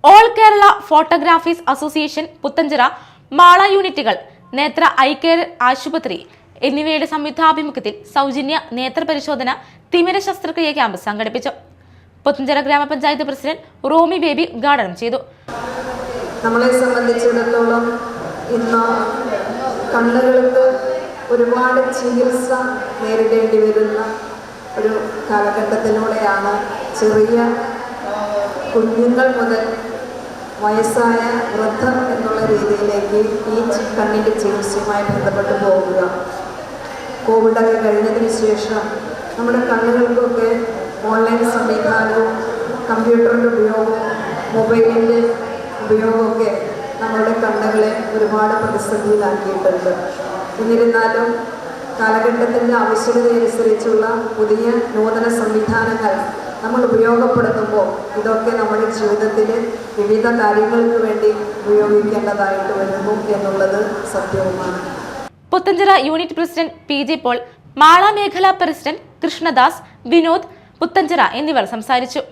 All Kerala photographies association Puthenchira Mala യൂണിറ്റുകൾ നേത്ര eye care ആശുപത്രി എന്നിവയുടെ സംയുക്താഭിമുഖ്യത്തിൽ സൗജന്യ നേത്ര പരിശോധന തിമിര ശസ്ത്രക്രിയ ക്യാമ്പ് സംഘടിപ്പിച്ചു. പുത്തഞ്ചിറ ഗ്രാമപഞ്ചായത്ത് പ്രസിഡന്റ് റോമി ബേബി ഉദ്ഘാടനം ചെയ്തു. നമ്മളെ സംബന്ധിച്ചിടത്തോളം ഇന്ന് കണ്ണുകൾക്ക് ഒരുപാട് ചികിത്സ നേരിടേണ്ടി വരുന്ന ഒരു കാലഘട്ടത്തിലൂടെയാണ് ചെറിയ കുഞ്ഞുങ്ങൾ മുതൽ വയസ്സായ വൃദ്ധർ എന്നുള്ള രീതിയിലേക്ക് ഈ കണ്ണിൻ്റെ ചികിത്സയുമായി ബന്ധപ്പെട്ട് പോവുക. കോവിഡൊക്കെ കഴിഞ്ഞതിന് ശേഷം നമ്മുടെ കണ്ണുകൾക്കൊക്കെ ഓൺലൈൻ സംവിധാനവും കമ്പ്യൂട്ടറിൻ്റെ ഉപയോഗവും മൊബൈലിൻ്റെ ഉപയോഗമൊക്കെ നമ്മുടെ കണ്ണുകളെ ഒരുപാട് പ്രതിസന്ധിയിലാക്കിയിട്ടുണ്ട്. എന്നിരുന്നാലും കാലഘട്ടത്തിൻ്റെ ആവശ്യകതയനുസരിച്ചുള്ള പുതിയ നൂതന സംവിധാനങ്ങൾ നമ്മൾ ഉപയോഗപ്പെടുത്തുമ്പോൾ ഇതൊക്കെ നമ്മുടെ ജീവിതത്തിൽ വിവിധ കാര്യങ്ങൾക്ക് വേണ്ടി ഉപയോഗിക്കേണ്ടതായിട്ട് വരുന്നു എന്നുള്ളത് സത്യവുമാണ്. Puthenchira unit president PJ. Paul, Mala മേഖലാ പ്രസിഡന്റ് കൃഷ്ണദാസ്, വിനോദ് പുത്തഞ്ചിറ എന്നിവർ സംസാരിച്ചു.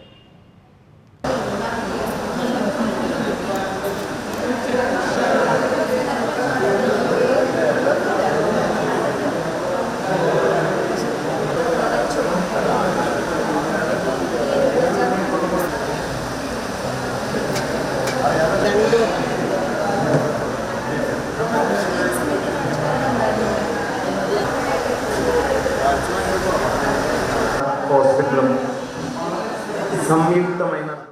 ഹോസ്പിറ്റലും സംയുക്ത